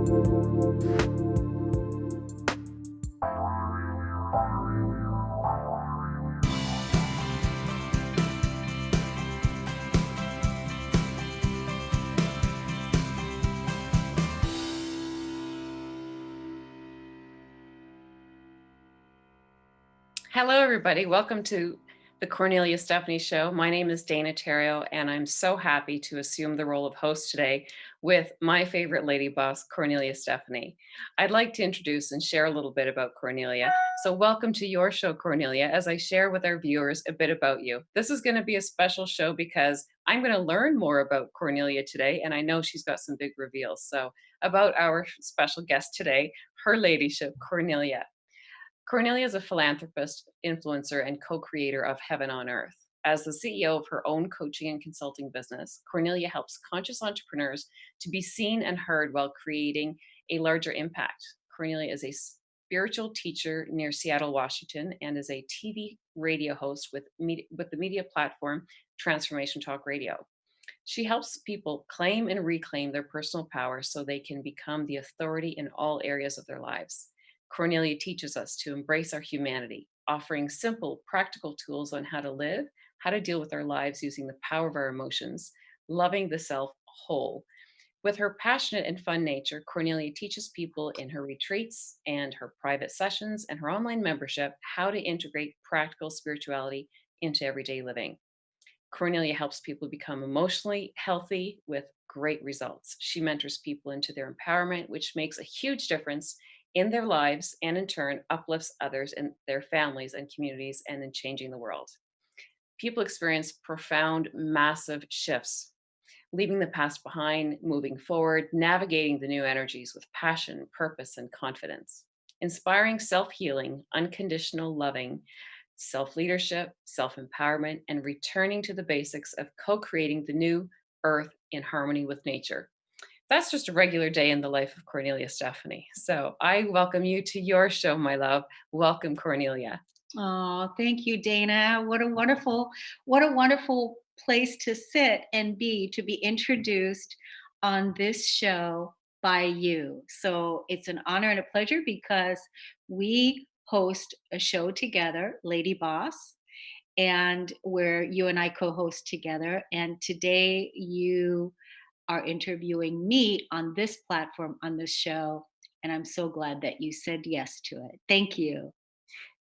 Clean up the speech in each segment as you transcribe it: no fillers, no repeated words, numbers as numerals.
Hello, everybody. Welcome to the Cornelia Stephanie Show. My name is Dana Terrio, and I'm so happy to assume the role of host today with my favorite lady boss, Cornelia Stephanie. I'd like to introduce and share a little bit about Cornelia. So, welcome to your show, Cornelia, as I share with our viewers a bit about you. This is going to be a special show because I'm going to learn more about Cornelia today, and I know she's got some big reveals. So, about our special guest today, her ladyship, Cornelia. Cornelia is a philanthropist, influencer, and co creator of Heaven on Earth. As the CEO of her own coaching and consulting business, Cornelia helps conscious entrepreneurs to be seen and heard while creating a larger impact. Cornelia is a spiritual teacher near Seattle, Washington, and is a TV radio host with the media platform Transformation Talk Radio. She helps people claim and reclaim their personal power so they can become the authority in all areas of their lives. Cornelia teaches us to embrace our humanity, offering simple, practical tools on how to live, how to deal with our lives using the power of our emotions, loving the self whole. With her passionate and fun nature, Cornelia teaches people in her retreats and her private sessions and her online membership how to integrate practical spirituality into everyday living. Cornelia helps people become emotionally healthy with great results. She mentors people into their empowerment, which makes a huge difference in their lives and in turn uplifts others and their families and communities and in changing the world. People experience profound, massive shifts, leaving the past behind, moving forward, navigating the new energies with passion, purpose, and confidence. Inspiring self healing, unconditional loving, self leadership, self empowerment, and returning to the basics of co creating the new earth in harmony with nature. That's just a regular day in the life of Cornelia Stephanie. So I welcome you to your show, my love. Welcome, Cornelia. Oh, thank you, Dana. What a wonderful place to sit and to be introduced on this show by you. So it's an honor and a pleasure because we host a show together, Lady Boss, and where you and I co-host together. And today you are interviewing me on this platform, on this show. And I'm so glad that you said yes to it. Thank you.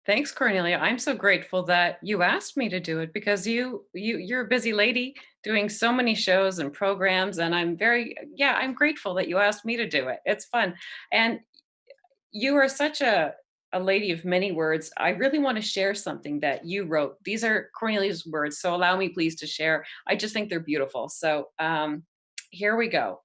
Thanks, Cornelia. I'm so grateful that you asked me to do it because you're a busy lady doing so many shows and programs, and I'm grateful that you asked me to do it. It's fun. And you are such a lady of many words. I really want to share something that you wrote. These are Cornelia's words, so allow me please to share. I just think they're beautiful. So here we go.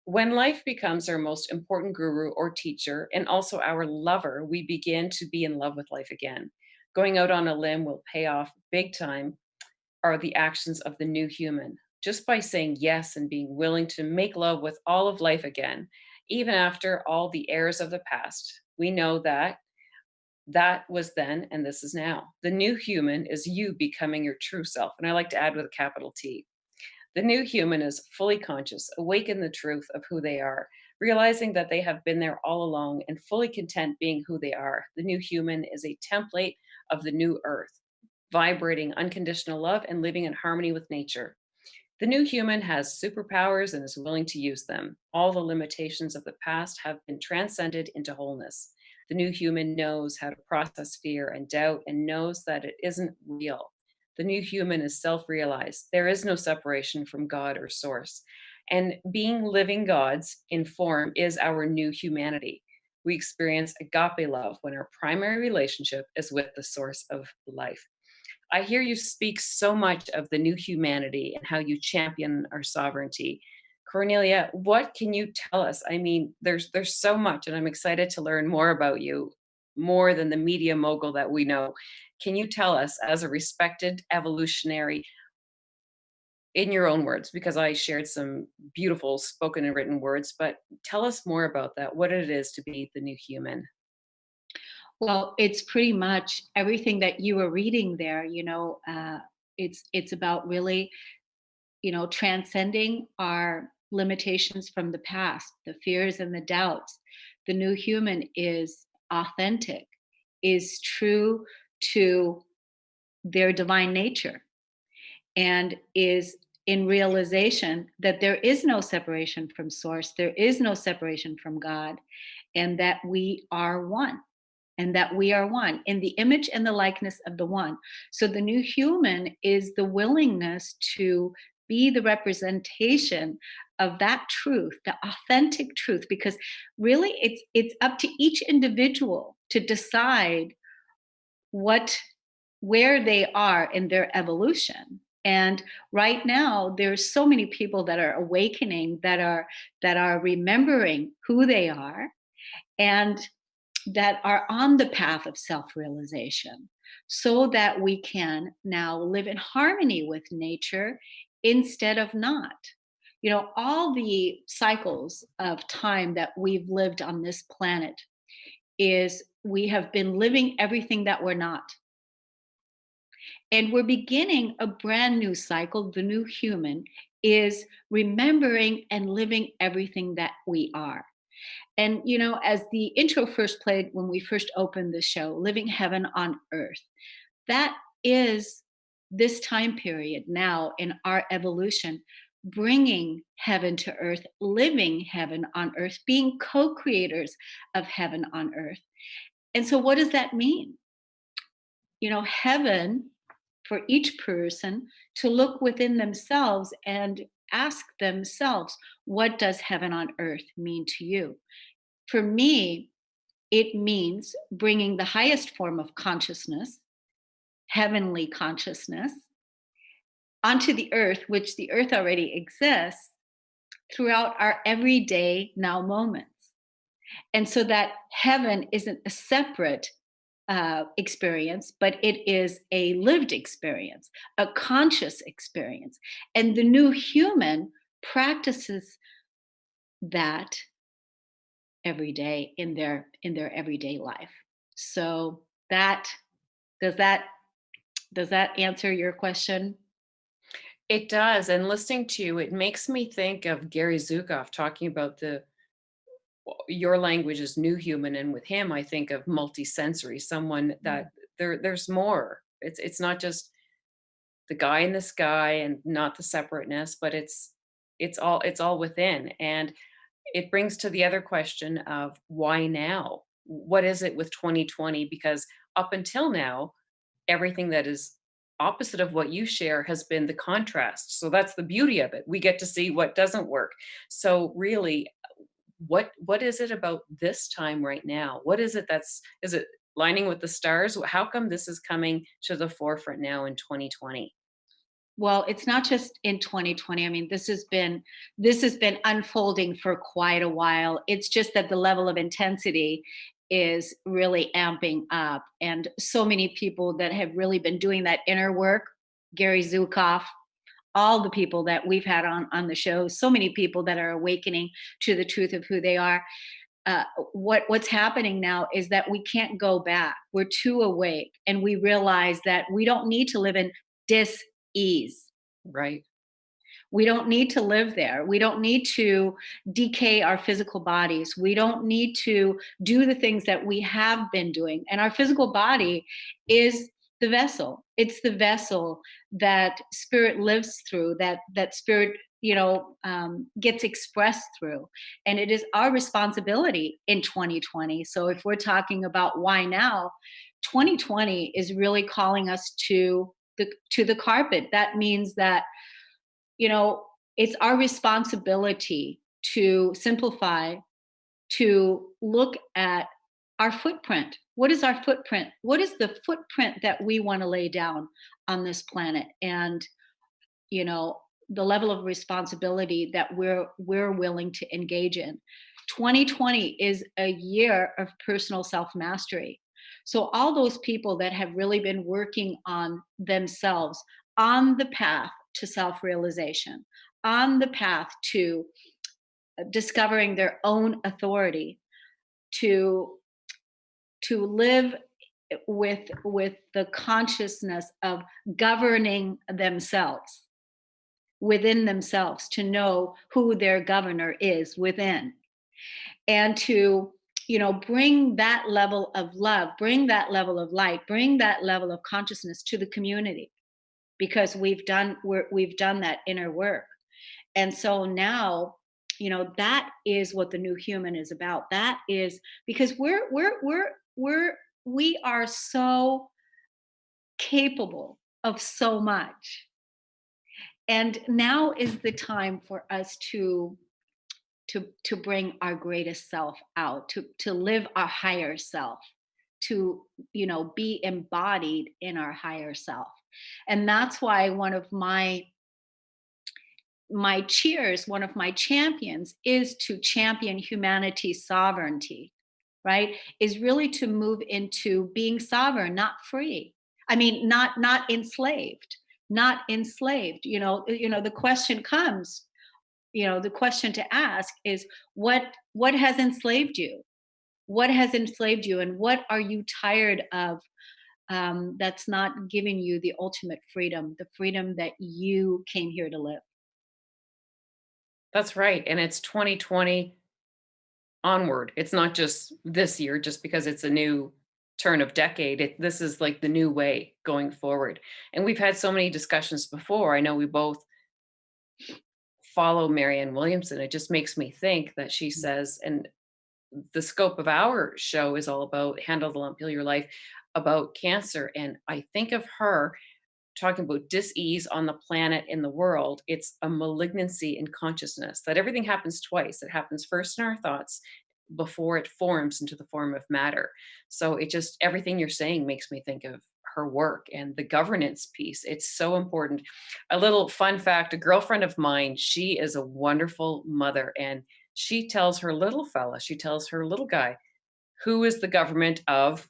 When life becomes our most important guru or teacher and also our lover, we begin to be in love with life again. Going out on a limb will pay off big time are the actions of the new human. Just by saying yes and being willing to make love with all of life again, even after all the errors of the past, we know that that was then and this is now. The new human is you becoming your true self. And I like to add with a capital T. The new human is fully conscious, awake in the truth of who they are, realizing that they have been there all along and fully content being who they are. The new human is a template of the new earth, vibrating unconditional love and living in harmony with nature. The new human has superpowers and is willing to use them. All the limitations of the past have been transcended into wholeness. The new human knows how to process fear and doubt and knows that it isn't real. The new human is self realized. There is no separation from God or source. And being living gods in form is our new humanity. We experience agape love when our primary relationship is with the source of life. I hear you speak so much of the new humanity and how you champion our sovereignty. Cornelia, what can you tell us? I mean, there's so much, and I'm excited to learn more about you, more than the media mogul that we know. Can you tell us, as a respected evolutionary, in your own words, because I shared some beautiful spoken and written words, but tell us more about that, what it is to be the new human. Well, it's pretty much everything that you were reading there. It's about really, transcending our limitations from the past, the fears and the doubts. The new human is authentic, is true to their divine nature, and is in realization that there is no separation from source, there is no separation from God, and that we are one. And that we are one in the image and the likeness of the one. So the new human is the willingness to be the representation of that truth, the authentic truth, because really it's up to each individual to decide what where they are in their evolution. And right now there's so many people that are awakening, that are remembering who they are, and that are on the path of self-realization, so that we can now live in harmony with nature instead of not. All the cycles of time that we've lived on this planet is we have been living everything that we're not. And we're beginning a brand new cycle. The new human is remembering and living everything that we are. And, as the intro first played when we first opened the show, Living Heaven on Earth, that is this time period now in our evolution, bringing heaven to earth, living heaven on earth, being co creators of heaven on earth. And so, what does that mean? Heaven for each person to look within themselves and ask themselves, what does heaven on earth mean to you? For me, it means bringing the highest form of consciousness, heavenly consciousness, onto the earth, which the earth already exists, throughout our everyday now moments. And so that heaven isn't a separate experience, but it is a lived experience, a conscious experience. And the new human practices that every day in their everyday life. So that does that does that answer your question? It does. And listening to you, it makes me think of Gary Zukav talking about your language is new human. And with him, I think of multisensory, someone Mm. that there's more. It's not just the guy in the sky and not the separateness, but it's all within. And it brings to the other question of why now? What is it with 2020? Because up until now, everything that is opposite of what you share has been the contrast. So that's the beauty of it. We get to see what doesn't work. So really, what is it about this time right now? What is it is it lining with the stars? How come this is coming to the forefront now in 2020? Well, it's not just in 2020. I mean, this has been unfolding for quite a while. It's just that the level of intensity is really amping up, and so many people that have really been doing that inner work, Gary Zukav, all the people that we've had on the show, so many people that are awakening to the truth of who they are. What's happening now is that we can't go back. We're too awake, and we realize that we don't need to live in dis-ease. Right. We don't need to live there. We don't need to decay our physical bodies. We don't need to do the things that we have been doing. And our physical body is the vessel. It's the vessel that spirit lives through, that spirit, gets expressed through. And it is our responsibility in 2020. So if we're talking about why now, 2020 is really calling us to the carpet. That means that, you know, it's our responsibility to simplify, to look at our footprint. What is our footprint? What is the footprint that we want to lay down on this planet? And, you know, the level of responsibility that we're willing to engage in. 2020 is a year of personal self-mastery. So all those people that have really been working on themselves on the path to self-realization, on the path to discovering their own authority, to live with the consciousness of governing themselves. within themselves, to know who their governor is within, and to, bring that level of love, bring that level of light, bring that level of consciousness to the community, because we've done that inner work. And so now, that is what the new human is about. That is because we are so capable of so much. And now is the time for us to bring our greatest self out, to live our higher self, to, be embodied in our higher self. And that's why one of my cheers, one of my champions, is to champion humanity's sovereignty, right? Is really to move into being sovereign, not free. I mean, not enslaved, not enslaved. The question comes, the question to ask is, what has enslaved you? What has enslaved you, and what are you tired of, that's not giving you the ultimate freedom, the freedom that you came here to live? That's right. And it's 2020 onward. It's not just this year, just because it's a new turn of decade. This is like the new way going forward. And we've had so many discussions before. I know we both follow Marianne Williamson. It just makes me think that she says, and the scope of our show is all about handle the lump, heal your life, about cancer. And I think of her talking about dis-ease on the planet, in the world. It's a malignancy in consciousness, that everything happens twice. It happens first in our thoughts before it forms into the form of matter. So it just, everything you're saying makes me think of her work and the governance piece. It's so important. A little fun fact, a girlfriend of mine, she is a wonderful mother, and she tells her little fella, she tells her little guy, who is the government of,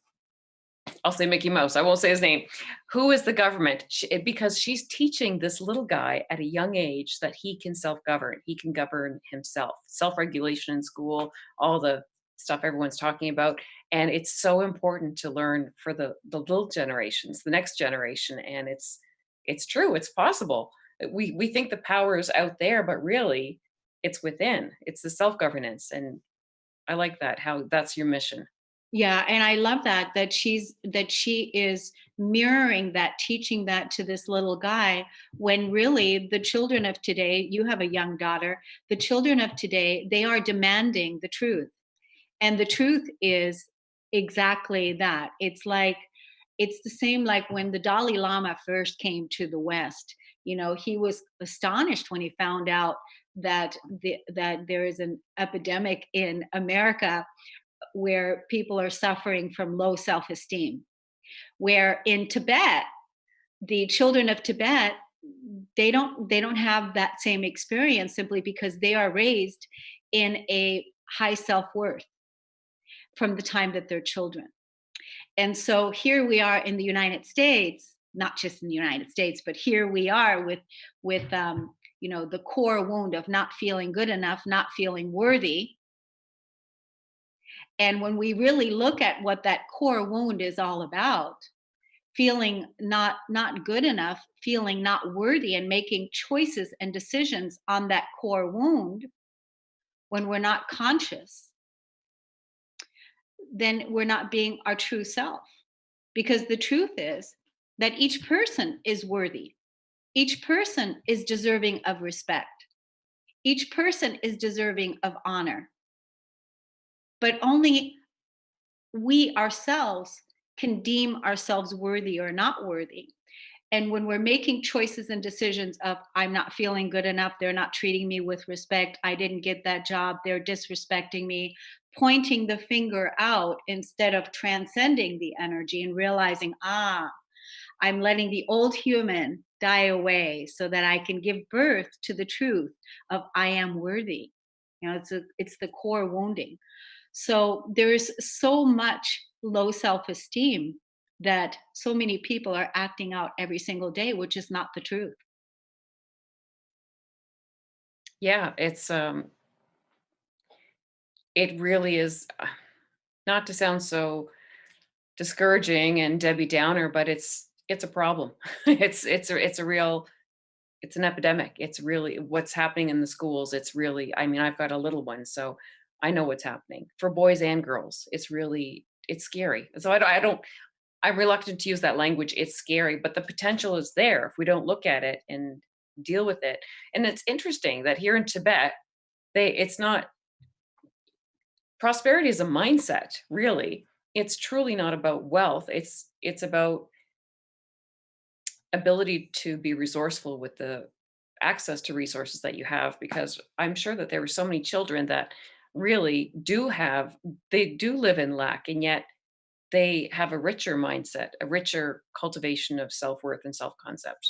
I'll say Mickey Mouse. I won't say his name. Who is the government? Because she's teaching this little guy at a young age that he can self-govern. He can govern himself. Self-regulation in school, all the stuff everyone's talking about. And it's so important to learn for the little generations, the next generation. And it's true. It's possible. We think the power is out there, but really it's within. It's the self-governance. And I like that, how that's your mission. Yeah, and I love that she is mirroring that, teaching that to this little guy, when really the children of today, you have a young daughter, the children of today, they are demanding the truth. And the truth is exactly that. It's the same like when the Dalai Lama first came to the West. He was astonished when he found out that there is an epidemic in America where people are suffering from low self-esteem. Where in Tibet, the children of Tibet, they don't have that same experience, simply because they are raised in a high self-worth from the time that they're children. And so here we are in the United States, not just in the United States, but here we are with the core wound of not feeling good enough, not feeling worthy. And when we really look at what that core wound is all about, feeling not good enough, feeling not worthy, and making choices and decisions on that core wound, when we're not conscious, then we're not being our true self. Because the truth is that each person is worthy. Each person is deserving of respect. Each person is deserving of honor. But only we ourselves can deem ourselves worthy or not worthy. And when we're making choices and decisions of, I'm not feeling good enough, they're not treating me with respect, I didn't get that job, they're disrespecting me, pointing the finger out instead of transcending the energy and realizing, I'm letting the old human die away so that I can give birth to the truth of I am worthy. It's the core wounding. So there's so much low self-esteem that so many people are acting out every single day, which is not the truth. Yeah, it really is, not to sound so discouraging and Debbie Downer, but it's a problem. It's a real it's an epidemic. It's really what's happening in the schools. It's really, I mean, I've got a little one, so I know what's happening for boys and girls. It's scary. So I don't, I'm reluctant to use that language. It's scary, but the potential is there if we don't look at it and deal with it. And it's interesting that here in Tibet, it's not, prosperity is a mindset, really. It's truly not about wealth. It's about ability to be resourceful with the access to resources that you have, because I'm sure that there were so many children that really do have, they do live in lack, and yet they have a richer mindset, a richer cultivation of self-worth and self-concept.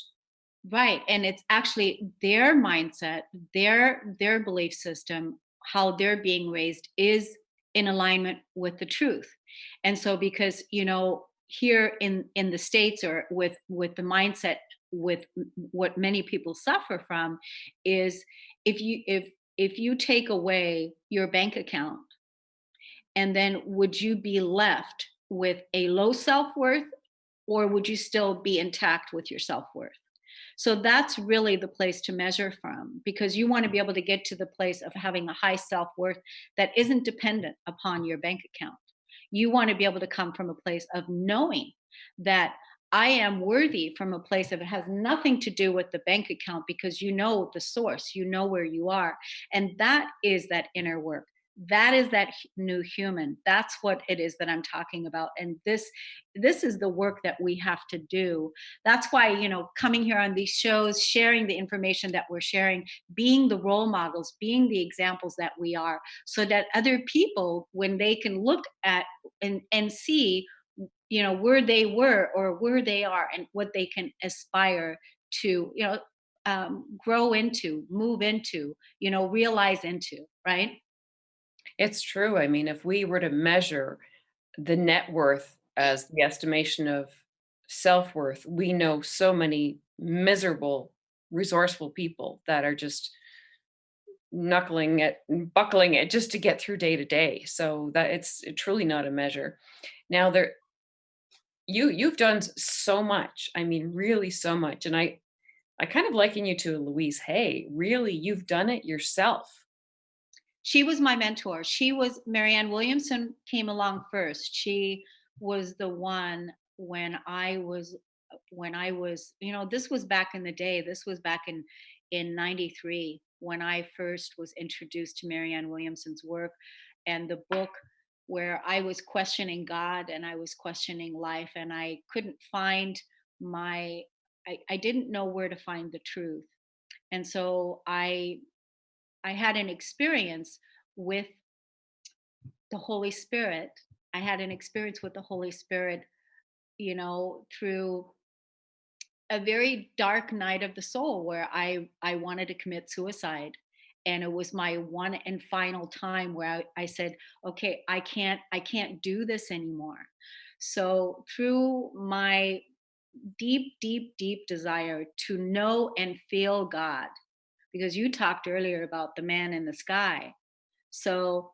Right, and it's actually their mindset, their belief system, how they're being raised is in alignment with the truth. And so because, here in the states, or with the mindset, with what many people suffer from is, if you take away your bank account, and then would you be left with a low self-worth, or would you still be intact with your self-worth? So that's really the place to measure from, because you want to be able to get to the place of having a high self worth that isn't dependent upon your bank account. You want to be able to come from a place of knowing that I am worthy, from a place of, it has nothing to do with the bank account, because you know the source, you know where you are. And that is that inner work. That is that new human. That's what it is that I'm talking about. And this is the work that we have to do. That's why, coming here on these shows, sharing the information that we're sharing, being the role models, being the examples that we are, so that other people, when they can look at and see, where they were or where they are, and what they can aspire to, grow into, move into, realize into, right? It's true. I mean, if we were to measure the net worth as the estimation of self-worth, we know so many miserable, resourceful people that are just knuckling it and buckling it just to get through day to day. So that it's truly not a measure. Now there, you've done so much. I mean, really so much. And I kind of liken you to Louise Hay. Really, you've done it yourself. She was my mentor. She was Marianne Williamson came along first. She was the one when I was, this was back in the day. This was back in 93 when I first was introduced to Marianne Williamson's work, and the book, where I was questioning God and I was questioning life, and I couldn't find my I didn't know where to find the truth. And so I had an experience with the Holy Spirit. I had an experience with the Holy Spirit, through a very dark night of the soul, where I wanted to commit suicide. And it was my one and final time where I said, okay, I can't do this anymore. So through my deep, deep, deep desire to know and feel God, because you talked earlier about the man in the sky. So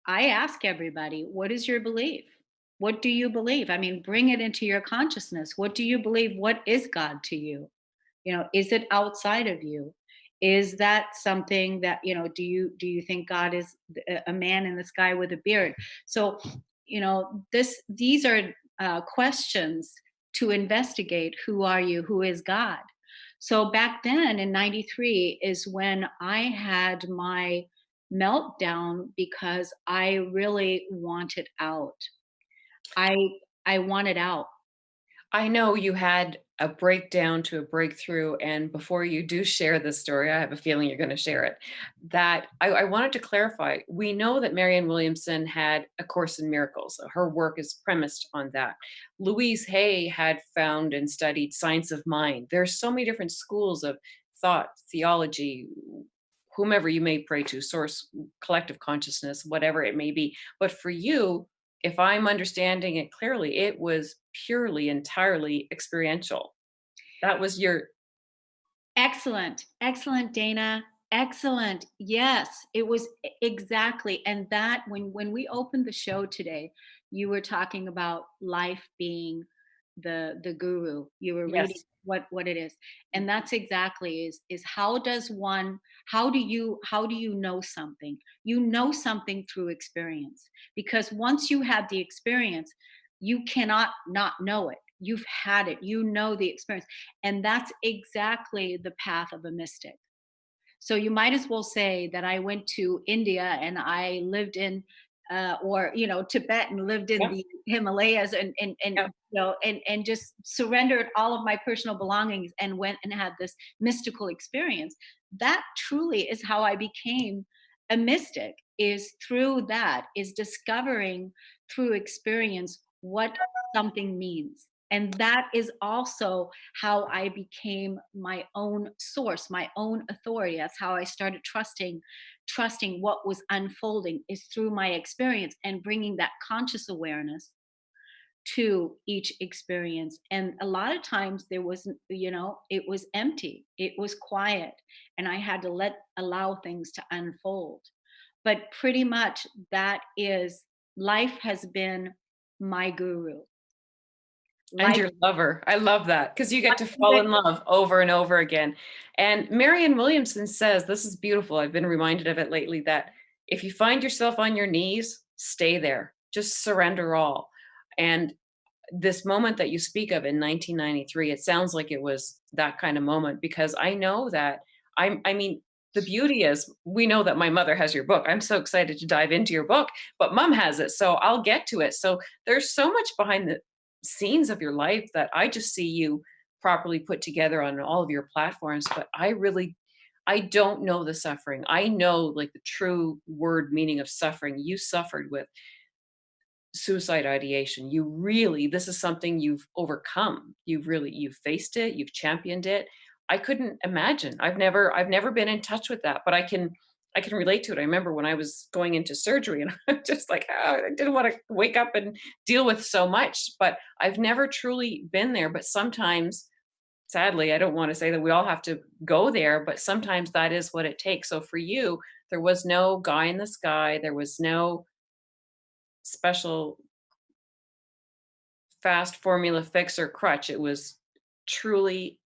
I ask everybody, what is your belief? What do you believe? I mean, bring it into your consciousness. What do you believe? What is God to you? Is it outside of you? Is that something that, do you think God is a man in the sky with a beard? So, these are questions to investigate. Who are you? Who is God? So back then in 93 is when I had my meltdown, because I really wanted out. I I wanted out. I know you had a breakdown to a breakthrough, and before you do share this story, I have a feeling you're going to share it. That I wanted to clarify. We know that Marianne Williamson had A Course in Miracles. So her work is premised on that. Louise Hay had found and studied science of mind. There's so many different schools of thought, theology, whomever you may pray to, source, collective consciousness, whatever it may be. But for you, if I'm understanding it clearly, it was purely, entirely experiential. That was your, Excellent. Excellent, Dana. Excellent. Yes, it was exactly. And that, when we opened the show today, you were talking about life being the guru. You were reading Yes. what it is. And that's exactly is how does one, how do you know something? You know something through experience, because once you have the experience, you cannot not know it. You've had it, you know the experience. And that's exactly the path of a mystic. So you might as well say that I went to India and I lived in, or Tibet, and lived in Yep. the Himalayas, and Yep. and just surrendered all of my personal belongings and went and had this mystical experience. That truly is how I became a mystic. Is through that, is discovering through experience what something means. And that is also how I became my own source, my own authority. That's how I started trusting what was unfolding, is through my experience and bringing that conscious awareness to each experience. And a lot of times there wasn't, it was empty, it was quiet, and I had to allow things to unfold. But pretty much that is, life has been my guru. And Life your lover. I love that because you get to fall in love over and over again. And Marianne Williamson says, this is beautiful. I've been reminded of it lately, that if you find yourself on your knees, stay there. Just surrender all. And this moment that you speak of in 1993, it sounds like it was that kind of moment, because I know that I mean, the beauty is we know that my mother has your book. I'm so excited to dive into your book, but mom has it, so I'll get to it. So there's so much behind the scenes of your life that I just see you properly put together on all of your platforms, but I don't know the suffering. I know like the true word meaning of suffering. You suffered with suicide ideation. You really, this is something you've overcome. You've faced it, you've championed it. I couldn't imagine. I've never been in touch with that, but I can relate to it. I remember when I was going into surgery and I'm just like, oh, I didn't want to wake up and deal with so much, but I've never truly been there. But sometimes, sadly, I don't want to say that we all have to go there, but sometimes that is what it takes. So for you, there was no guy in the sky, there was no special fast formula fix or crutch. It was truly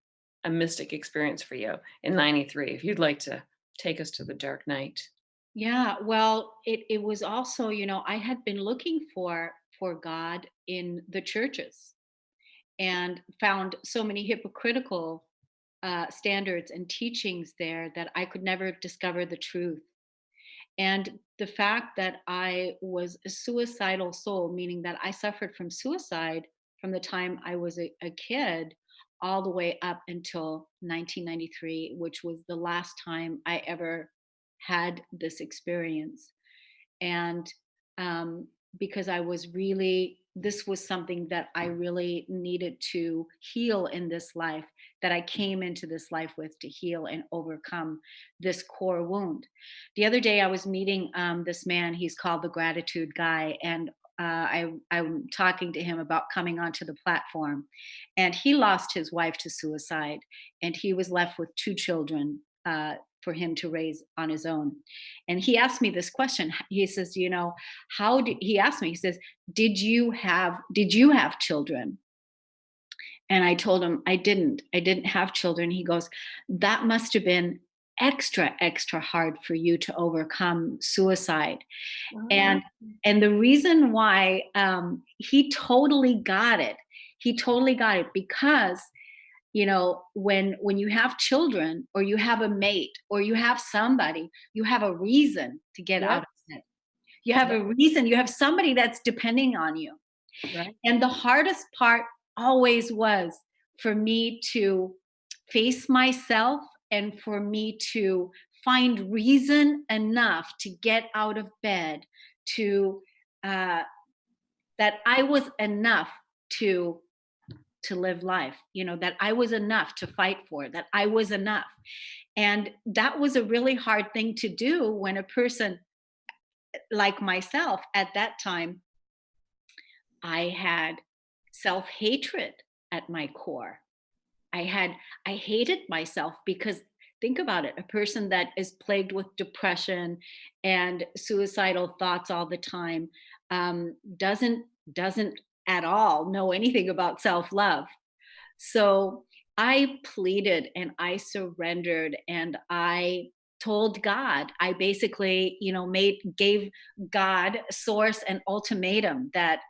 a mystic experience for you in 93. If you'd like to take us to the dark night. Yeah, well, it was also, I had been looking for God in the churches, and found so many hypocritical standards and teachings there that I could never discover the truth. And the fact that I was a suicidal soul, meaning that I suffered from suicide from the time I was a kid all the way up until 1993, which was the last time I ever had this experience. And um, because I was really, this was something that I really needed to heal in this life, that I came into this life with, to heal and overcome this core wound. The other day I was meeting this man. He's called the Gratitude Guy, and I'm talking to him about coming onto the platform. And he lost his wife to suicide, and he was left with two children for him to raise on his own. And he asked me this question. He says, he asked me, he says, did you have children? And I told him I didn't have children. He goes, that must have been extra hard for you to overcome suicide. Oh, And the reason why, he totally got it. He totally got it because, when you have children, or you have a mate, or you have somebody, you have a reason to get out yes, of it. You have yes, a reason. You have somebody that's depending on you. right. And the hardest part always was for me to face myself, and for me to find reason enough to get out of bed, to uh, that I was enough to live life, that I was enough to fight for, that I was enough. And that was a really hard thing to do when a person like myself at that time, I had self-hatred at my core. I hated myself because, think about it, a person that is plagued with depression and suicidal thoughts all the time, doesn't at all know anything about self-love. So I pleaded and I surrendered and I told God, I basically, gave God, source, an ultimatum that,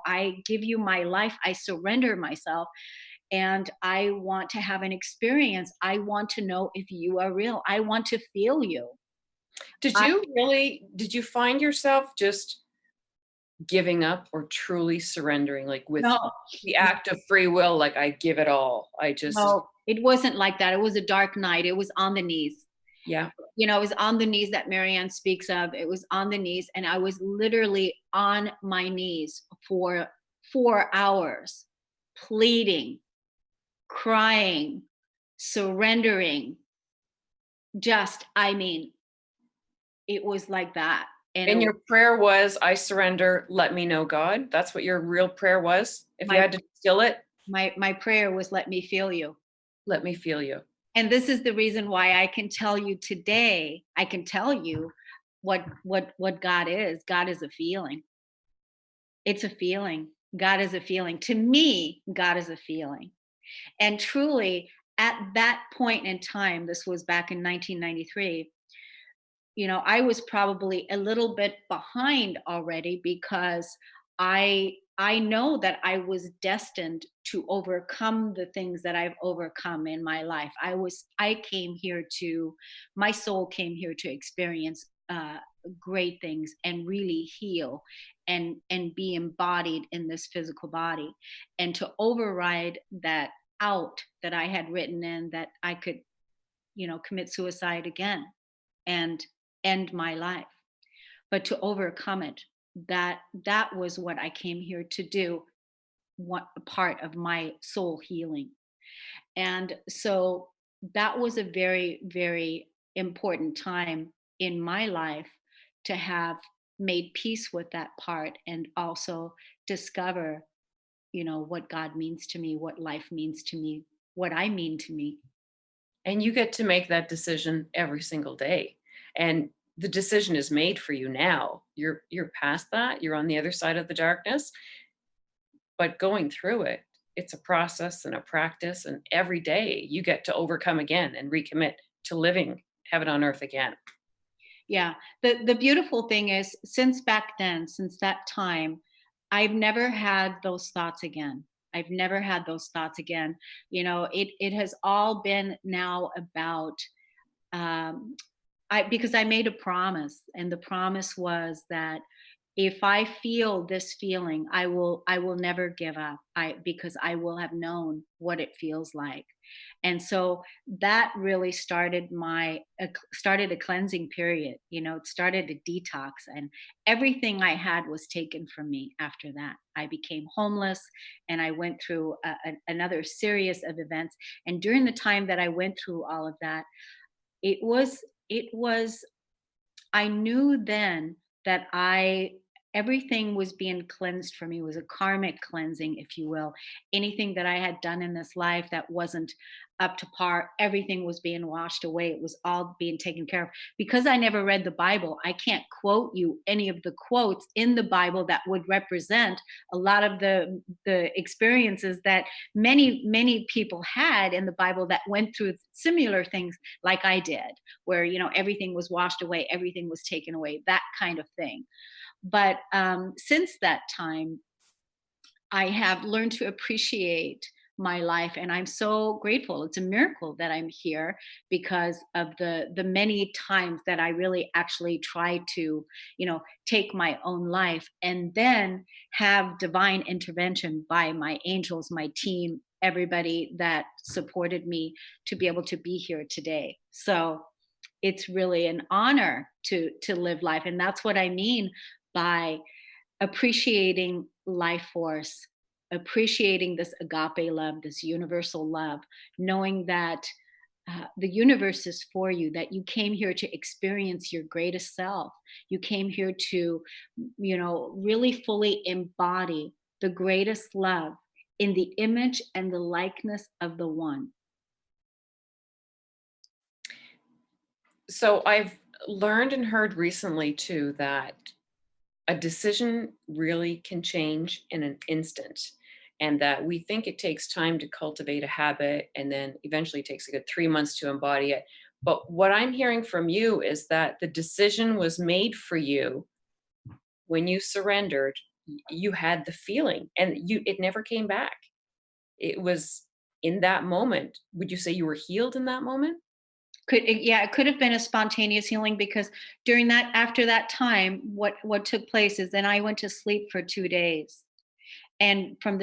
I give you my life, I surrender myself, and I want to have an experience. I want to know if you are real. I want to feel you. I Did you find yourself just giving up or truly surrendering, like, with no, the act of free will, like, "I give it all. I just" no, it wasn't like that. It was a dark night. It was on the knees. Yeah. It was on the knees that Marianne speaks of. It was on the knees, and I was literally on my knees for 4 hours, pleading, crying, surrendering. I mean, it was like that. And And your prayer was, "I surrender, let me know, God"? That's what your real prayer was? If you my had to distill it? my prayer was, let me feel you. "Let me feel you." And this is the reason why I can tell you today, I can tell you what God is. God is a feeling. It's a feeling. God is a feeling. To me, God is a feeling. And truly, at that point in time, this was back in 1993, I was probably a little bit behind already because I know that I was destined to overcome the things that I've overcome in my life. I came here to my soul came here to experience great things and really heal and be embodied in this physical body, and to override that out that I had written in that I could, commit suicide again and end my life. But to overcome it, that was what I came here to do, what part of my soul healing. And so that was a very, very important time in my life to have made peace with that part and also discover, what God means to me, what life means to me, what I mean to me. And you get to make that decision every single day. And the decision is made for you now. You're past that. You're on the other side of the darkness, but going through it, it's a process and a practice, and every day you get to overcome again and recommit to living heaven on earth again. Yeah. The beautiful thing is, since back then, since that time, I've never had those thoughts again. I've never had those thoughts again. It has all been now about, um I because I made a promise, and the promise was that if I feel this feeling, I will never give up. Because I will have known what it feels like. And so that really started a cleansing period. It started a detox, and everything I had was taken from me after that. I became homeless, and I went through another series of events. And during the time that I went through all of that, it was I knew then that I everything was being cleansed for me. It was a karmic cleansing, if you will. Anything that I had done in this life that wasn't up to par, everything was being washed away. It was all being taken care of. Because I never read the Bible, I can't quote you any of the quotes in the Bible that would represent a lot of the experiences that many people had in the Bible that went through similar things like I did, where everything was washed away, everything was taken away, that kind of thing. But since that time, I have learned to appreciate my life, and I'm so grateful. It's a miracle that I'm here because of the many times that I really actually try to, take my own life, and then have divine intervention by my angels, my team, everybody that supported me to be able to be here today. So it's really an honor to live life, and that's what I mean by appreciating life force, appreciating this agape love, this universal love, knowing that the universe is for you, that you came here to experience your greatest self. You came here to, really fully embody the greatest love in the image and the likeness of the one. So I've learned and heard recently too that a decision really can change in an instant, and that we think it takes time to cultivate a habit and then eventually takes a good 3 months to embody it. But what I'm hearing from you is that the decision was made for you when you surrendered. You had the feeling and it never came back. It was in that moment. Would you say you were healed in that moment? Yeah, it could have been a spontaneous healing because during that after that time, what took place is then I went to sleep for 2 days. And Yeah. from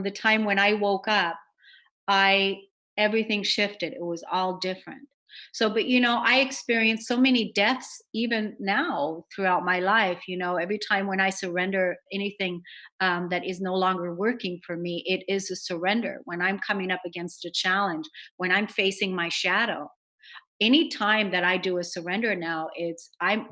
the time when I woke up, I everything shifted. It was all different. So, but I experienced so many deaths even now throughout my life. Every time when I surrender anything that is no longer working for me, it is a surrender. When I'm coming up against a challenge, when I'm facing my shadow, anytime that I do a surrender now, it's I'm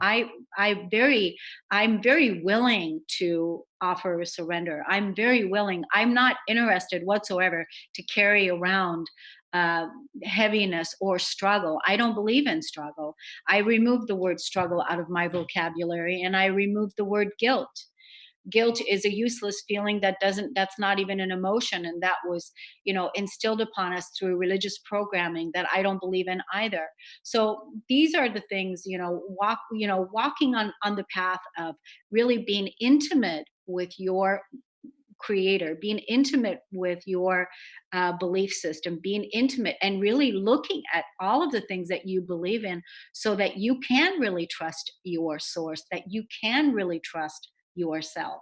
very willing to offer a surrender. I'm very willing. I'm not interested whatsoever to carry around uh, heaviness or struggle. I don't believe in struggle. I removed the word struggle out of my vocabulary, and I removed the word guilt. Guilt is a useless feeling that's not even an emotion, and that was instilled upon us through religious programming that I don't believe in either. So these are the things, walking on the path of really being intimate with your creator, being intimate with your belief system, being intimate and really looking at all of the things that you believe in, so that you can really trust your source, that you can really trust yourself.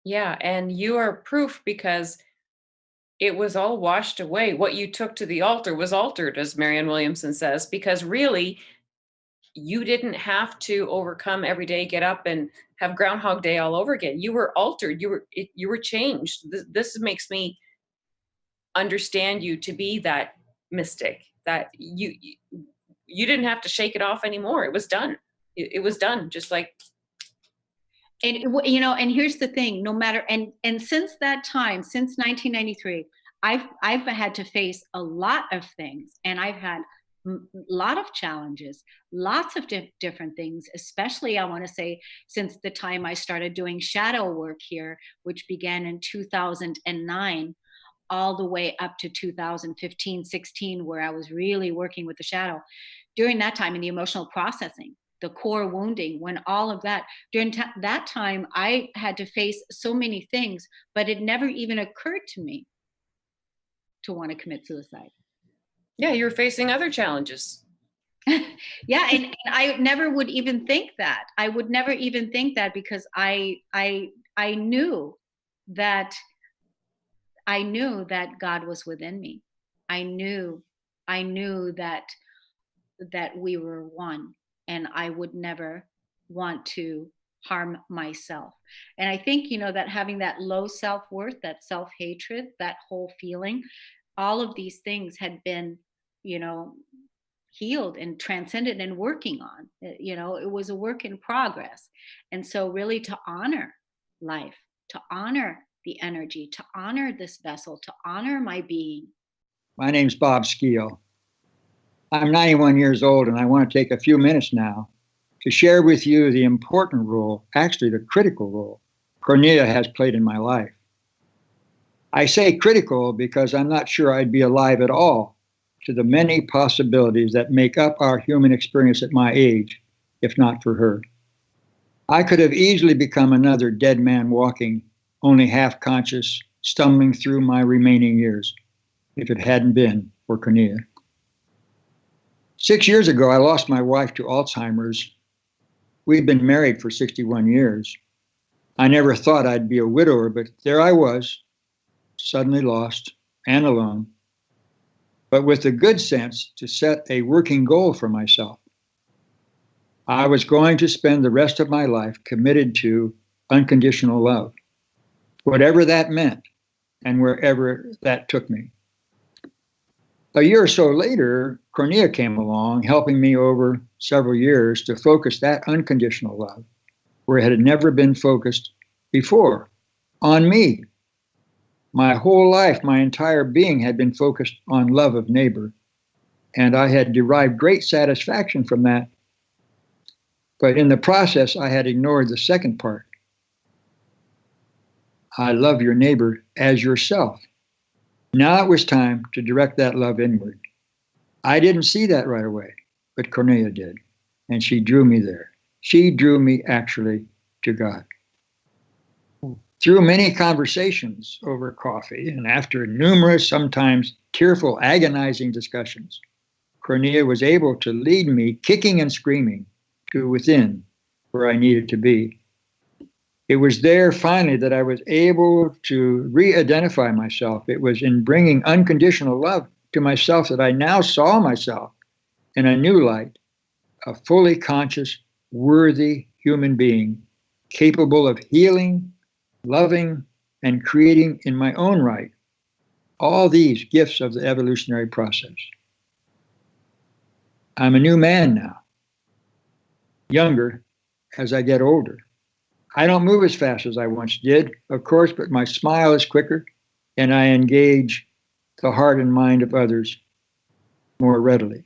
Yeah, and you are proof because it was all washed away. What you took to the altar was altered, as Marianne Williamson says, because really you didn't have to overcome every day, get up and have Groundhog Day all over again. You were altered. You were changed. This makes me understand you to be that mystic. That you didn't have to shake it off anymore. It was done. It was done. Just like And here's the thing, no matter, and since that time, since 1993, I've had to face a lot of things, and I've had a lot of challenges, lots of different things, especially I want to say since the time I started doing shadow work here, which began in 2009 all the way up to 2015, 16, where I was really working with the shadow. During that time in the emotional processing, the core wounding, when all of that, during that time, I had to face so many things, but it never even occurred to me to want to commit suicide. yeah, you're facing other challenges. Yeah, and I never would even think that. I would never even think that because I knew that God was within me. I knew I knew that we were one, and I would never want to harm myself. And I think that having that low self-worth, that self-hatred, that whole feeling, all of these things had been you know healed and transcended and working on. It was a work in progress. And so really to honor life, to honor the energy, to honor this vessel, to honor my being. My name's Bob Skeel. I'm 91 years old, and I want to take a few minutes now to share with you the important role, actually the critical role, Kornelia has played in my life. I say critical because I'm not sure I'd be alive at all to the many possibilities that make up our human experience at my age, if not for her. I could have easily become another dead man walking, only half conscious, stumbling through my remaining years, if it hadn't been for Kornelia. 6 years ago, I lost my wife to Alzheimer's. We'd been married for 61 years. I never thought I'd be a widower, but there I was, suddenly lost and alone, but with the good sense to set a working goal for myself. I was going to spend the rest of my life committed to unconditional love, whatever that meant and wherever that took me. A year or so later, Kornelia came along, helping me over several years to focus that unconditional love where it had never been focused before, on me. My whole life, my entire being had been focused on love of neighbor, and I had derived great satisfaction from that. But in the process, I had ignored the second part. I love your neighbor as yourself. Now it was time to direct that love inward. I didn't see that right away, but Kornelia did. And she drew me there. She drew me actually to God. Through many conversations over coffee and after numerous, sometimes tearful, agonizing discussions, Kornelia was able to lead me, kicking and screaming, to within where I needed to be. It was there finally that I was able to re-identify myself. It was in bringing unconditional love to myself that I now saw myself in a new light, a fully conscious, worthy human being, capable of healing, loving, and creating in my own right all these gifts of the evolutionary process. I'm a new man now, younger as I get older. I don't move as fast as I once did, of course, but my smile is quicker and I engage the heart and mind of others more readily.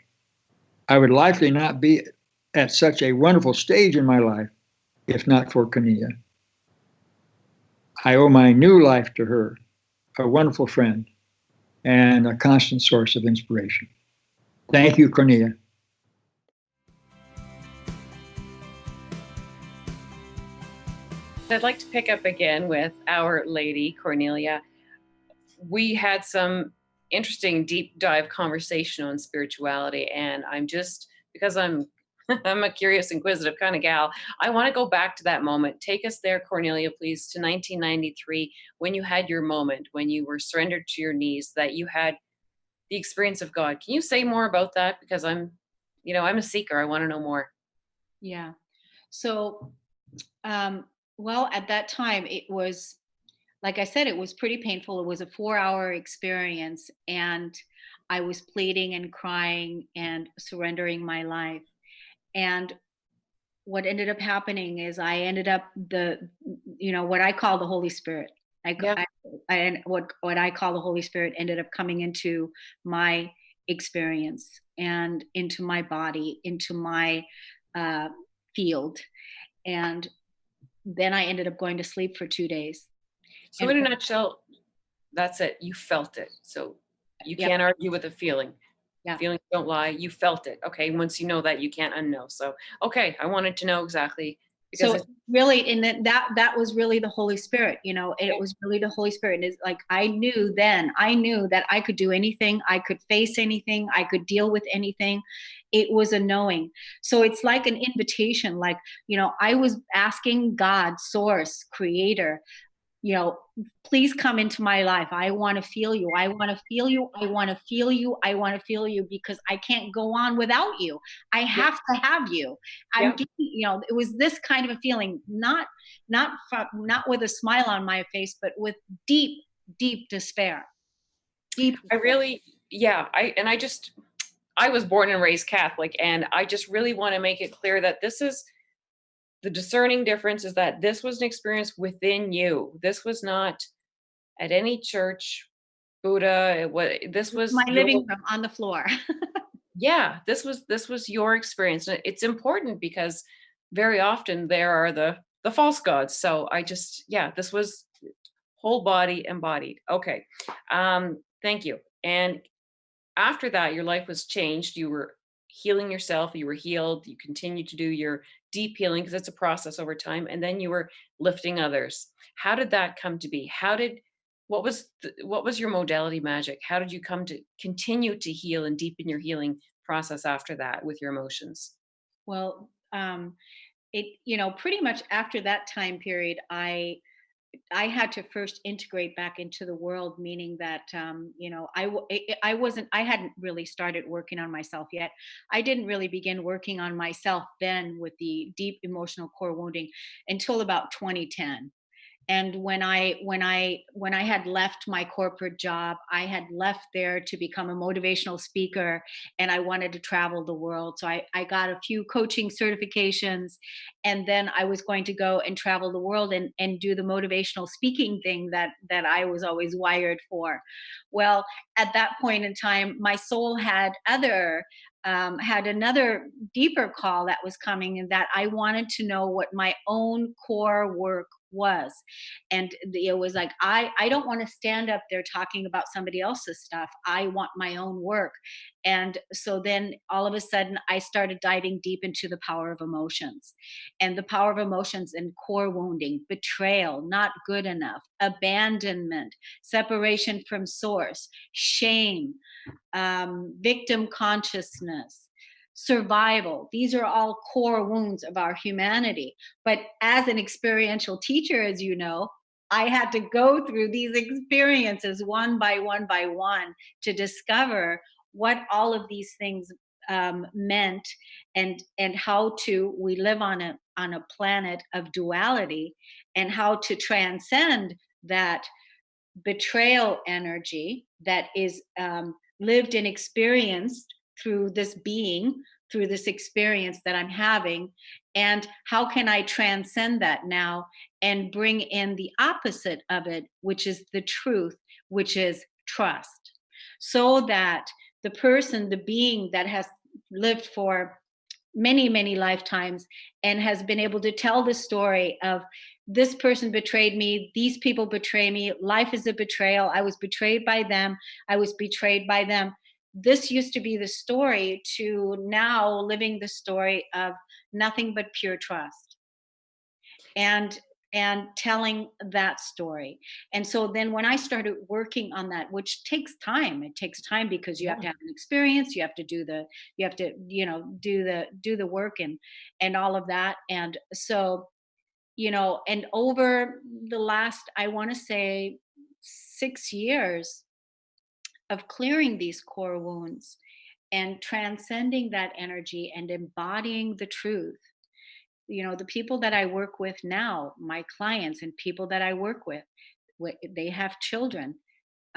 I would likely not be at such a wonderful stage in my life if not for Kornelia. I owe my new life to her, a wonderful friend and a constant source of inspiration. Thank you, Kornelia. I'd like to pick up again with Our Lady, Kornelia. We had some interesting deep dive conversation on spirituality, and I'm just, because I'm I'm a curious, inquisitive kind of gal, I want to go back to that moment. Take us there, Kornelia, please, to 1993, when you had your moment, when you were surrendered to your knees, that you had the experience of God. Can you say more about that? Because I'm a seeker. I want to know more. Yeah. So, well, at that time, it was, like I said, it was pretty painful. It was a 4-hour experience, and I was pleading and crying and surrendering my life. And what ended up happening is I ended up what I call the Holy Spirit. Yeah. And what I call the Holy Spirit ended up coming into my experience and into my body, into my uh, field, and then I ended up going to sleep for 2 days. So And in a nutshell, that's it. You felt it. So you yeah, can't argue with a feeling. yeah. Feelings don't lie. You felt it. Okay. Once you know that, you can't unknow. So, okay. I wanted to know exactly because So it's, really, in that was really the Holy Spirit, it yeah, was really the Holy Spirit. And it's like I knew that I could do anything, I could face anything, I could deal with anything. It was a knowing. So it's like an invitation, like, I was asking God, source, creator, you know, please come into my life. I want to feel you. I want to feel you. I want to feel you. I want to feel you because I can't go on without you. I yeah, have to have you. I'm yeah. getting, it was this kind of a feeling, not with a smile on my face, but with deep, deep despair. Deep I despair. really, yeah. I was born and raised Catholic, and I just really want to make it clear that this is the discerning difference is that this was an experience within you. This was not at any church, Buddha. This was My your, living room on the floor. yeah, this was your experience. And it's important because very often there are the false gods. So I just, yeah, this was whole body embodied. Okay. Thank you. And after that, your life was changed. You were healing yourself, you were healed, you continued to do your deep healing because it's a process over time, and then you were lifting others. How did that come to be? What was your modality magic? How did you come to continue to heal and deepen your healing process after that with your emotions? Well, pretty much after that time period, I had to first integrate back into the world, meaning that I wasn't, I hadn't really started working on myself yet. I didn't really begin working on myself then with the deep emotional core wounding until about 2010. And when I had left my corporate job, I had left there to become a motivational speaker, and I wanted to travel the world. So I got a few coaching certifications, and then I was going to go and travel the world and do the motivational speaking thing that I was always wired for. Well, at that point in time, my soul had other had another deeper call that was coming, and that I wanted to know what my own core work was. And it was like, I don't want to stand up there talking about somebody else's stuff. I want my own work. And so then all of a sudden I started diving deep into the power of emotions, and the power of emotions and core wounding, betrayal, not good enough, abandonment, separation from source, shame, victim consciousness, survival. These are all core wounds of our humanity. But as an experiential teacher, as you know, I had to go through these experiences one by one to discover what all of these things meant, and how to we live on a planet of duality, and how to transcend that betrayal energy that is lived and experienced through this being, through this experience that I'm having. And how can I transcend that now and bring in the opposite of it, which is the truth, which is trust, so that the person, the being that has lived for many, many lifetimes and has been able to tell the story of this person betrayed me, these people betray me, life is a betrayal, I was betrayed by them, I was betrayed by them. This used to be the story, to now living the story of nothing but pure trust, and telling that story. And so then when I started working on that, which takes time, it takes time, because you have Yeah. to have an experience, you have to you have to, do the work, and all of that. And so, and over the last, I want to say, 6 years of clearing these core wounds and transcending that energy and embodying the truth, the people that I work with now, my clients and people that I work with, they have children.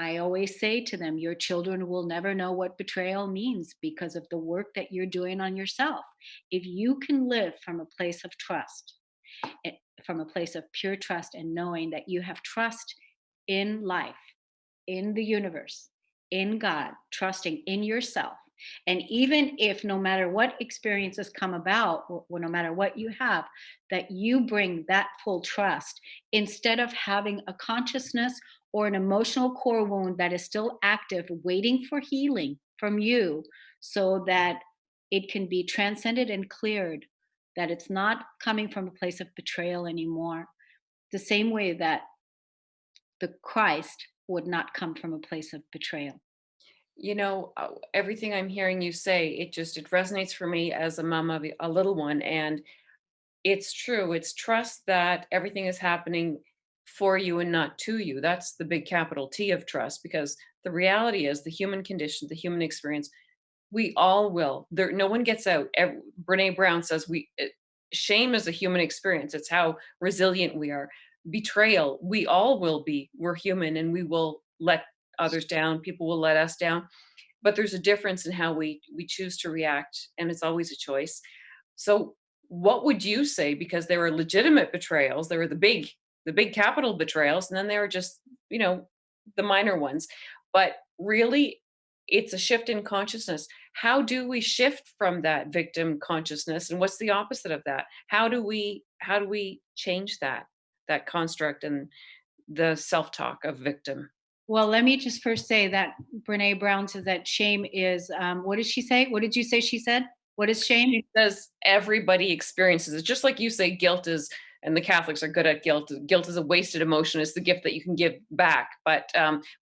I always say to them, your children will never know what betrayal means, because of the work that you're doing on yourself. If you can live from a place of trust, eh, from a place of pure trust, and knowing that you have trust in life, in the universe, in God, trusting in yourself. And even if, no matter what experiences come about, or no matter what you have, that you bring that full trust, instead of having a consciousness or an emotional core wound that is still active, waiting for healing from you, so that it can be transcended and cleared, that it's not coming from a place of betrayal anymore. The same way that the Christ would not come from a place of betrayal. Everything I'm hearing you say, it resonates for me as a mom of a little one. And it's true. It's trust that everything is happening for you and not to you. That's the big capital T of trust, because the reality is the human condition, the human experience, we all will. There, no one gets out. Brene Brown says shame is a human experience. It's how resilient we are. Betrayal, we all will be. We're human, and we will let others down. People will let us down. But there's a difference in how we choose to react, and it's always a choice. So, what would you say? Because there were legitimate betrayals. There were the big capital betrayals, and then there were just the minor ones. But really, it's a shift in consciousness. How do we shift from that victim consciousness, and what's the opposite of that? How do we change that construct and the self-talk of victim? Well, let me just first say that Brene Brown says that shame is, what did she say? What did you say she said? What is shame? She says everybody experiences it, just like you say guilt is, and the Catholics are good at guilt. Guilt is a wasted emotion. It's the gift that you can give back. But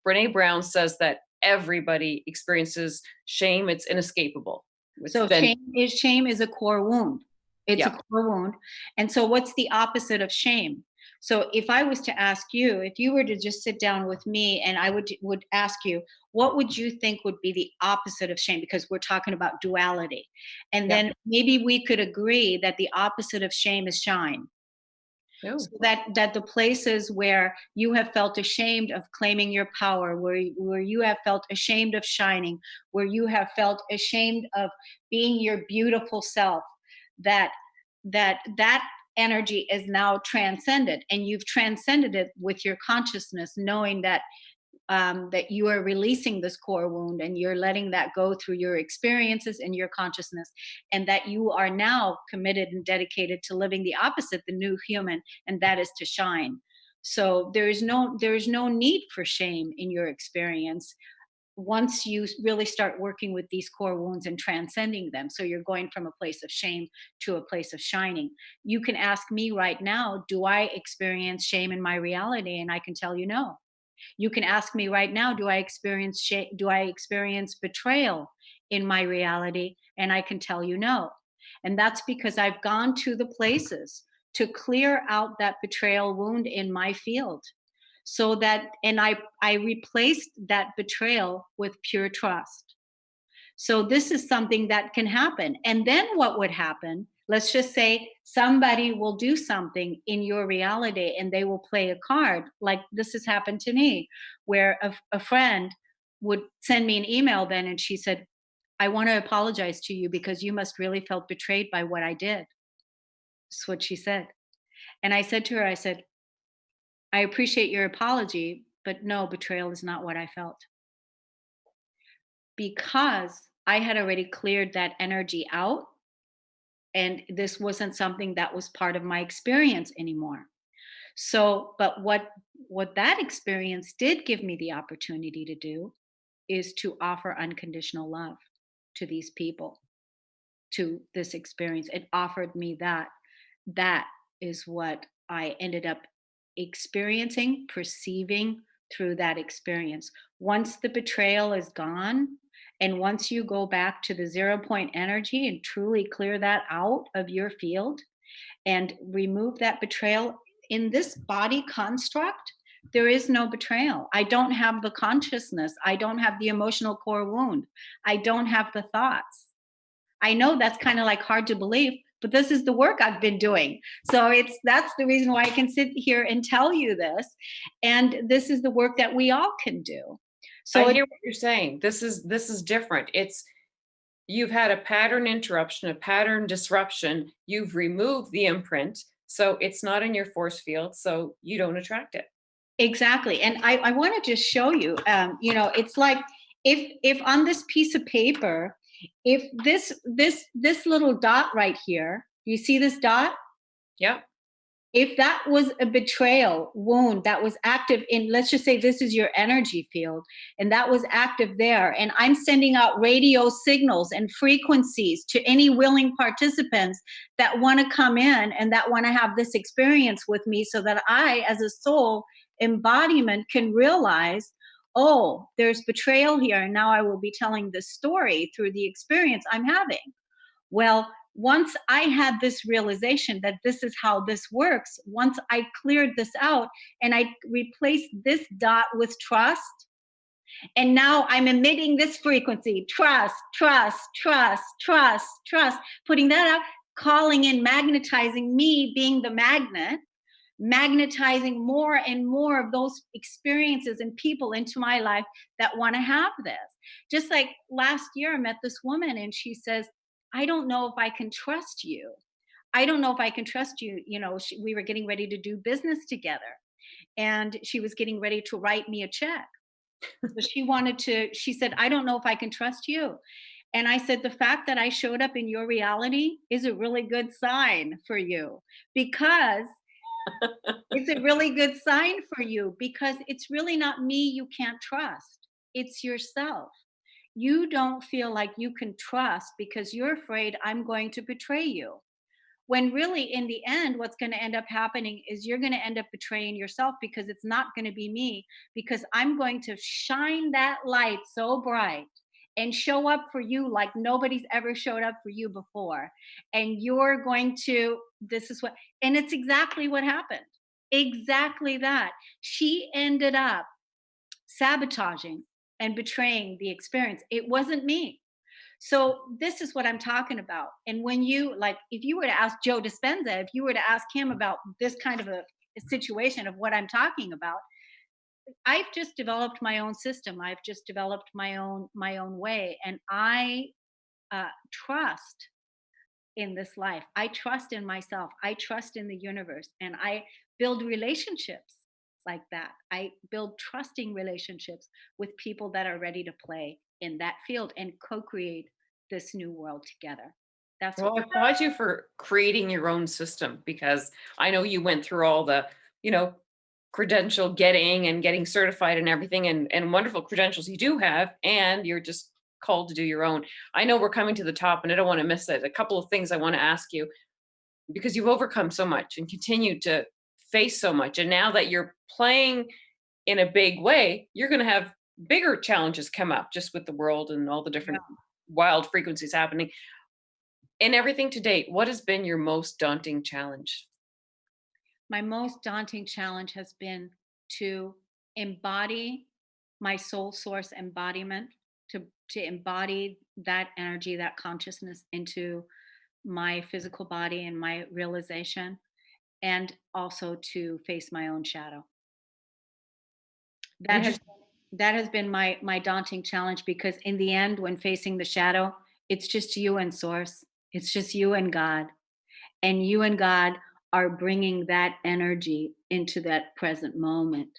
Brene Brown says that everybody experiences shame. It's inescapable. It's So then, shame is a core wound. It's a yeah. core wound. And so what's the opposite of shame? So if I was to ask you, if you were to just sit down with me and I would ask you, what would you think would be the opposite of shame? Because we're talking about duality. And Yeah. then maybe we could agree that the opposite of shame is shine. No. So that the places where you have felt ashamed of claiming your power, where you have felt ashamed of shining, where you have felt ashamed of being your beautiful self, that that energy is now transcended, and you've transcended it with your consciousness, knowing that that you are releasing this core wound and you're letting that go through your experiences and your consciousness, and that you are now committed and dedicated to living the opposite, the new human, and that is to shine. So there is no need for shame in your experience once you really start working with these core wounds and transcending them. So you're going from a place of shame to a place of shining. You can ask me right now, do I experience shame in my reality? And I can tell you no. You can ask me right now, do I experience shame? Do I experience betrayal in my reality? And I can tell you no. And that's because I've gone to the places to clear out that betrayal wound in my field. So that, and I replaced that betrayal with pure trust. So this is something that can happen. And then what would happen? Let's just say somebody will do something in your reality and they will play a card. Like this has happened to me, where a friend would send me an email then and she said, I want to apologize to you because you must really felt betrayed by what I did. That's what she said. And I said to her, I said, I appreciate your apology, but no, betrayal is not what I felt. Because I had already cleared that energy out, and this wasn't something that was part of my experience anymore. So, but what that experience did give me the opportunity to do is to offer unconditional love to these people, to this experience. It offered me that. That is what I ended up experiencing, perceiving through that experience. Once the betrayal is gone, and once you go back to the 0 point energy and truly clear that out of your field and remove that betrayal in this body construct, there is no betrayal. I don't have the consciousness. I don't have the emotional core wound. I don't have the thoughts. I know that's kind of like hard to believe, but this is the work I've been doing. So that's the reason why I can sit here and tell you this. And this is the work that we all can do. I So hear what you're saying. This is different. It's you've had a pattern interruption, a pattern disruption. You've removed the imprint, so it's not in your force field, so you don't attract it. exactly. And I want to just show you, it's like if on this piece of paper, if this little dot right here, you see this dot? Yep. If that was a betrayal wound that was active in, let's just say this is your energy field, and that was active there, and I'm sending out radio signals and frequencies to any willing participants that want to come in and that want to have this experience with me, so that I, as a soul embodiment, can realize, oh, there's betrayal here, and now I will be telling this story through the experience I'm having. Well, once I had this realization that this is how this works, once I cleared this out and I replaced this dot with trust, and now I'm emitting this frequency, trust, trust, trust, trust, trust, putting that out, calling in, magnetizing, me being the magnet, magnetizing more and more of those experiences and people into my life that want to have this. Just like last year, I met this woman and she says, I don't know if I can trust you. I don't know if I can trust you. We were getting ready to do business together, and she was getting ready to write me a check. So she said, I don't know if I can trust you. And I said, the fact that I showed up in your reality is a really good sign for you, because it's a really good sign for you, because it's really not me you can't trust. It's yourself. You don't feel like you can trust because you're afraid I'm going to betray you. When really, in the end, what's going to end up happening is you're going to end up betraying yourself, because it's not going to be me, because I'm going to shine that light so bright and show up for you like nobody's ever showed up for you before. And you're going to, this is what, and it's exactly what happened. Exactly that. She ended up sabotaging and betraying the experience. It wasn't me. So this is what I'm talking about. And when you, like, if you were to ask Joe Dispenza, if you were to ask him about this kind of a situation of what I'm talking about, I've just developed my own system. I've just developed my own way, and I trust in this life. I trust in myself. I trust in the universe, and I build relationships like that. I build trusting relationships with people that are ready to play in that field and co-create this new world together. That's what Well, I applaud you for creating your own system because I know you went through all the, you know, credential getting and getting certified and everything and wonderful credentials you do have, and you're just called to do your own. I know we're coming to the top and I don't want to miss it. A couple of things I want to ask you because you've overcome so much and continue to face so much. And now that you're playing in a big way, you're going to have bigger challenges come up just with the world and all the yeah. different wild frequencies happening. In everything to date, what has been your most daunting challenge? My most daunting challenge has been to embody my soul source embodiment, to embody that energy, that consciousness into my physical body and my realization, and also to face my own shadow. That Would you has that has been my daunting challenge, because in the end, when facing the shadow, it's just you and source. It's just you and God, and you and God are bringing that energy into that present moment.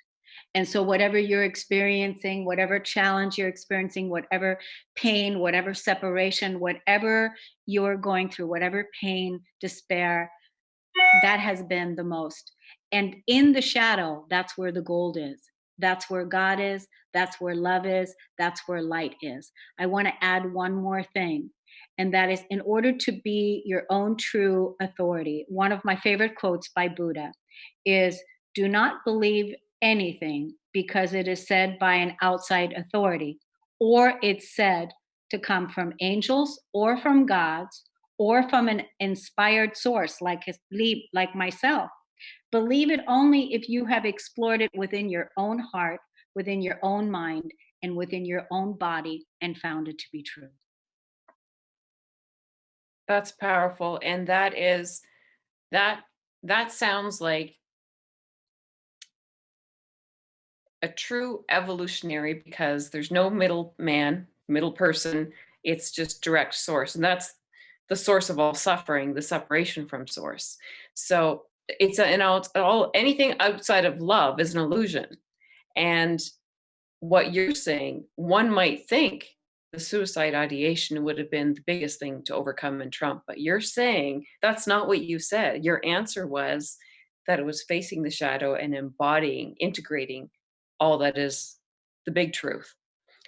And so, whatever you're experiencing, whatever challenge you're experiencing, whatever pain, whatever separation, whatever you're going through, whatever pain, despair, that has been the most. And in the shadow, that's where the gold is. That's where God is. That's where love is. That's where light is. I want to add one more thing. And that is, in order to be your own true authority, one of my favorite quotes by Buddha is, do not believe anything because it is said by an outside authority, or it's said to come from angels or from gods or from an inspired source like myself. Believe it only if you have explored it within your own heart, within your own mind, and within your own body and found it to be true. That's powerful. And that is that that sounds like a true evolutionary because there's no middle man, middle person. It's just direct source. And that's the source of all suffering, the separation from source. So it's all anything outside of love is an illusion. And what you're saying, one might think the suicide ideation would have been the biggest thing to overcome in Trump, but you're saying that's not what you said. Your answer was that it was facing the shadow and embodying, integrating all that is the big truth.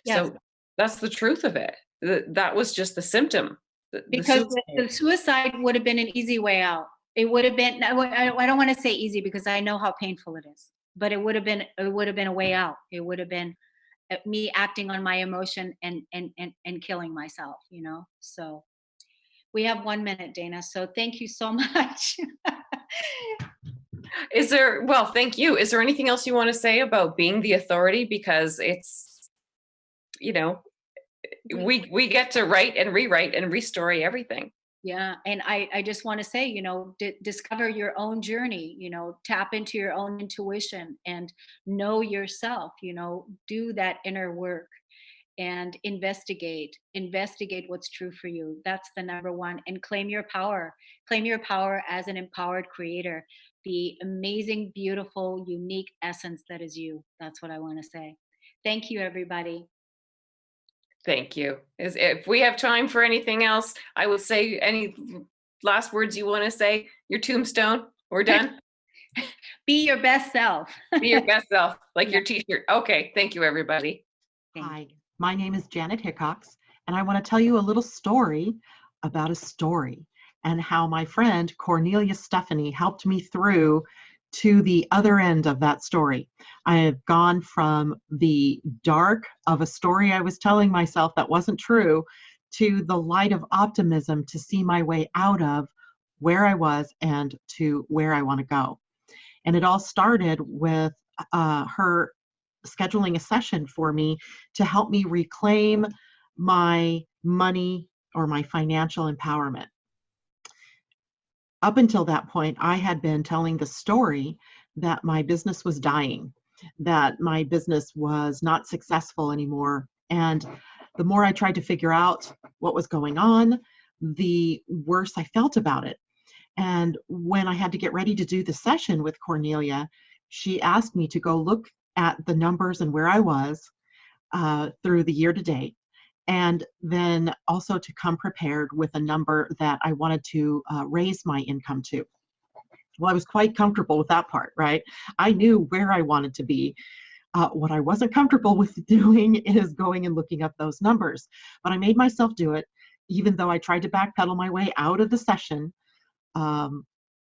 Yes, So that's the truth of it. That was just the symptom. The because suicide. the suicide would have been an easy way out. It would have been. I don't want to say easy because I know how painful it is, but it would have been. It would have been a way out. It would have been me acting on my emotion and killing myself. So we have 1 minute, Dana. So thank you so much. Is there, well, thank you. Is there anything else you want to say about being the authority? Because it's, you know, we, we get to write and rewrite and restory everything. Yeah, and I just want to say, discover your own journey, tap into your own intuition and know yourself, do that inner work and investigate what's true for you. That's the number one. And claim your power as an empowered creator, the amazing, beautiful, unique essence that is you. That's what I want to say. Thank you, everybody. Thank you. If we have time for anything else, I would say any last words you want to say, your tombstone, we're done. Be your best self. Be your best self, like Yeah. your t-shirt. Okay. Thank you, everybody. Hi, my name is Janet Hickox, and I want to tell you a little story about a story and how my friend Kornelia Stephanie helped me through to the other end of that story. I have gone from the dark of a story I was telling myself that wasn't true to the light of optimism to see my way out of where I was and to where I want to go. And it all started with her scheduling a session for me to help me reclaim my money or my financial empowerment. Up until that point, I had been telling the story that my business was dying, that my business was not successful anymore. And the more I tried to figure out what was going on, the worse I felt about it. And when I had to get ready to do the session with Kornelia, she asked me to go look at the numbers and where I was through the year to date, and then also to come prepared with a number that I wanted to raise my income to. Well, I was quite comfortable with that part, right? I knew where I wanted to be. What I wasn't comfortable with doing is going and looking up those numbers. But I made myself do it, even though I tried to backpedal my way out of the session.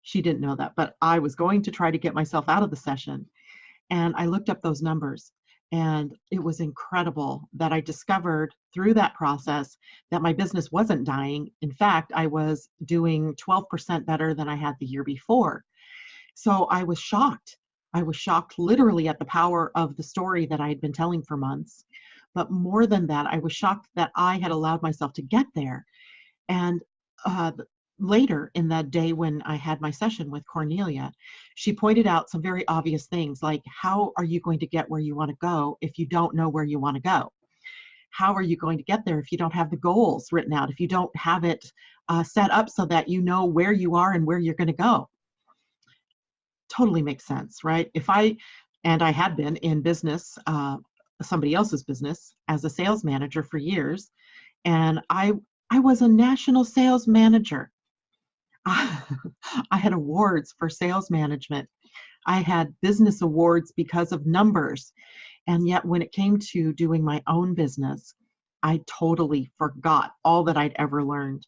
She didn't know that, but I was going to try to get myself out of the session. And I looked up those numbers. And it was incredible that I discovered through that process that my business wasn't dying. In fact, I was doing 12% better than I had the year before. So I was shocked. I was shocked literally at the power of the story that I had been telling for months. But more than that, I was shocked that I had allowed myself to get there. And later in that day when I had my session with Kornelia, she pointed out some very obvious things like, how are you going to get where you want to go if you don't know where you want to go? How are you going to get there if you don't have the goals written out, if you don't have it set up so that you know where you are and where you're going to go? Totally makes sense, right? I had been in business, somebody else's business, as a sales manager for years, and I was a national sales manager. I had awards for sales management. I had business awards because of numbers. And yet when it came to doing my own business, I totally forgot all that I'd ever learned.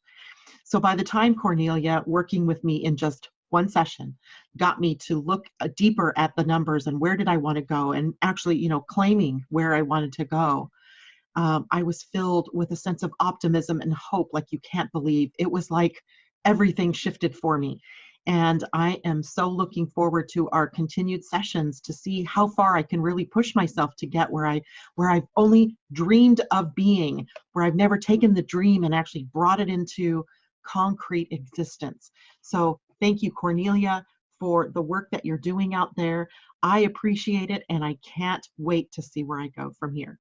So by the time Kornelia, working with me in just one session, got me to look deeper at the numbers and where did I want to go, and actually, claiming where I wanted to go, I was filled with a sense of optimism and hope like you can't believe. It was like everything shifted for me. And I am so looking forward to our continued sessions to see how far I can really push myself to get where I've only dreamed of being, where I've never taken the dream and actually brought it into concrete existence. So thank you, Kornelia, for the work that you're doing out there. I appreciate it, and I can't wait to see where I go from here.